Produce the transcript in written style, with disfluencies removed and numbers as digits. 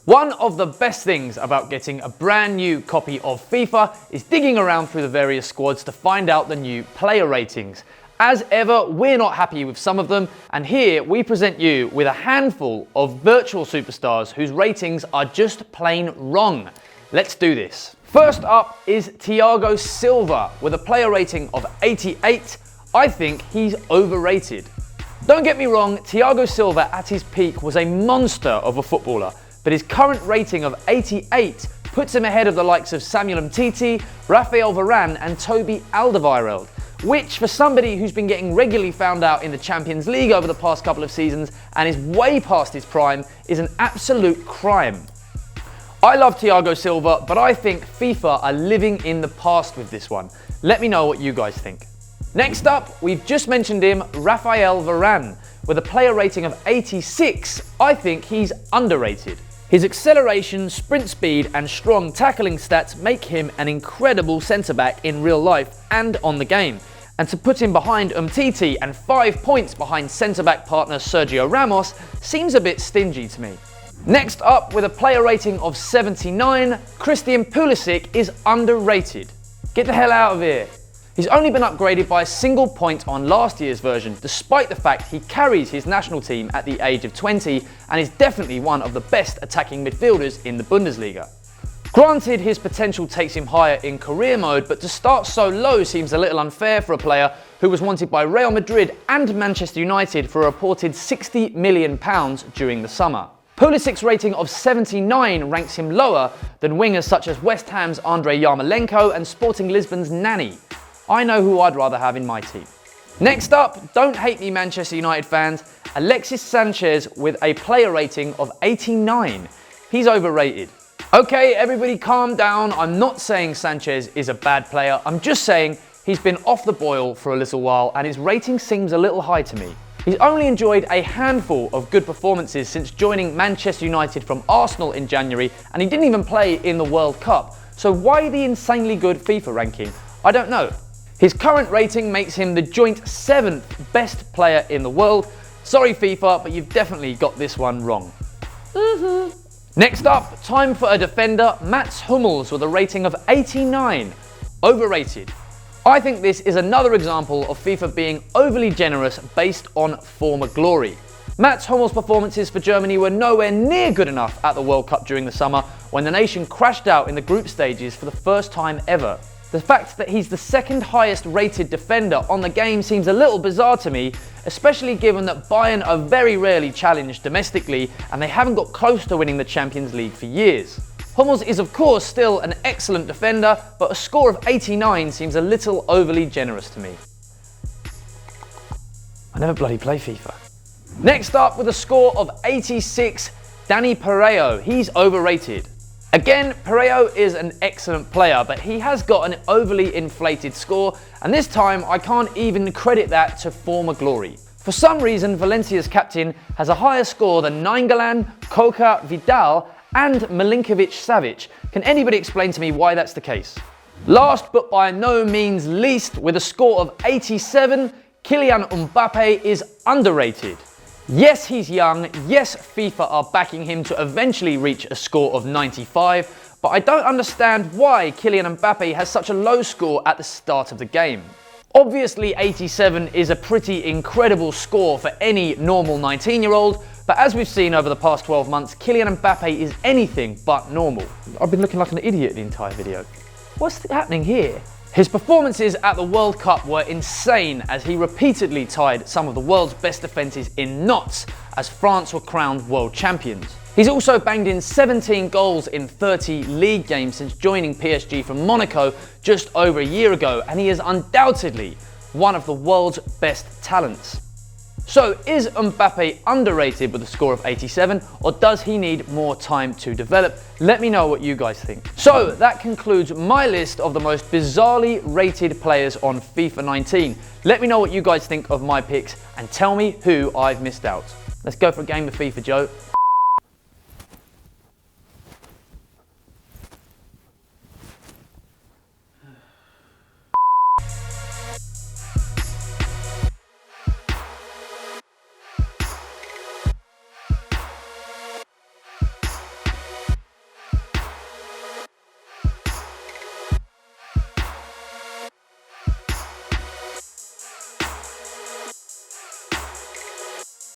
One of the best things about getting a brand new copy of FIFA is digging around through the various squads to find out the new player ratings. As ever, we're not happy with some of them, and here we present you with a handful of virtual superstars whose ratings are just plain wrong. Let's do this. First up is Thiago Silva with a player rating of 88. I think he's overrated. Don't get me wrong, Thiago Silva at his peak was a monster of a footballer, but his current rating of 88 puts him ahead of the likes of Samuel Umtiti, Raphal Varane and Toby Alderweireld, which for somebody who's been getting regularly found out in the Champions League over the past couple of seasons and is way past his prime is an absolute crime. I love Thiago Silva, but I think FIFA are living in the past with this one. Let me know what you guys think. Next up, we've just mentioned him, Raphal Varane. With a player rating of 86, I think he's underrated. His acceleration, sprint speed and strong tackling stats make him an incredible centre-back in real life and on the game. And to put him behind Umtiti and 5 points behind centre-back partner Sergio Ramos seems a bit stingy to me. Next up, with a player rating of 79, Christian Pelisek is underrated. Get the hell out of here. He's only been upgraded by a single point on last year's version, despite the fact he carries his national team at the age of 20 and is definitely one of the best attacking midfielders in the Bundesliga. Granted, his potential takes him higher in career mode, but to start so low seems a little unfair for a player who was wanted by Real Madrid and Manchester United for a reported £60 million during the summer. Pulisek's rating of 79 ranks him lower than wingers such as West Ham's Andrei Yarmolenko and Sporting Lisbon's Nani. I know who I'd rather have in my team. Next up, don't hate me Manchester United fans, Alexis Sanchez with a player rating of 89. He's overrated. Okay, everybody calm down. I'm not saying Sanchez is a bad player. I'm just saying he's been off the boil for a little while and his rating seems a little high to me. He's only enjoyed a handful of good performances since joining Manchester United from Arsenal in January, and he didn't even play in the World Cup. So why the insanely good FIFA ranking? I don't know. His current rating makes him the joint 7th best player in the world. Sorry FIFA, but you've definitely got this one wrong. Next up, time for a defender, Mats Hummels with a rating of 89. Overrated. I think this is another example of FIFA being overly generous based on former glory. Mats Hummels' performances for Germany were nowhere near good enough at the World Cup during the summer when the nation crashed out in the group stages for the first time ever. The fact that he's the second highest rated defender on the game seems a little bizarre to me, especially given that Bayern are very rarely challenged domestically and they haven't got close to winning the Champions League for years. Hummels is of course still an excellent defender, but a score of 89 seems a little overly generous to me. I never bloody play FIFA. Next up, with a score of 86, Danny Pareo. He's overrated. Again, Pareo is an excellent player, but he has got an overly inflated score, and this time I can't even credit that to former glory. For some reason, Valencia's captain has a higher score than Nainggolan, Coca, Vidal, and Milinkovic-Savic. Can anybody explain to me why that's the case? Last but by no means least, with a score of 87, Kylian Mbappe is underrated. Yes, he's young, yes, FIFA are backing him to eventually reach a score of 95, but I don't understand why Kylian Mbappe has such a low score at the start of the game. Obviously 87 is a pretty incredible score for any normal 19-year-old, but as we've seen over the past 12 months, Kylian Mbappe is anything but normal. I've been looking like an idiot the entire video. What's happening here? His performances at the World Cup were insane as he repeatedly tied some of the world's best defences in knots as France were crowned world champions. He's also banged in 17 goals in 30 league games since joining PSG from Monaco just over a year ago, and he is undoubtedly one of the world's best talents. So is Mbappe underrated with a score of 87, or does he need more time to develop? Let me know what you guys think. So that concludes my list of the most bizarrely rated players on FIFA 19. Let me know what you guys think of my picks and tell me who I've missed out. Let's go for a game of FIFA, Joe.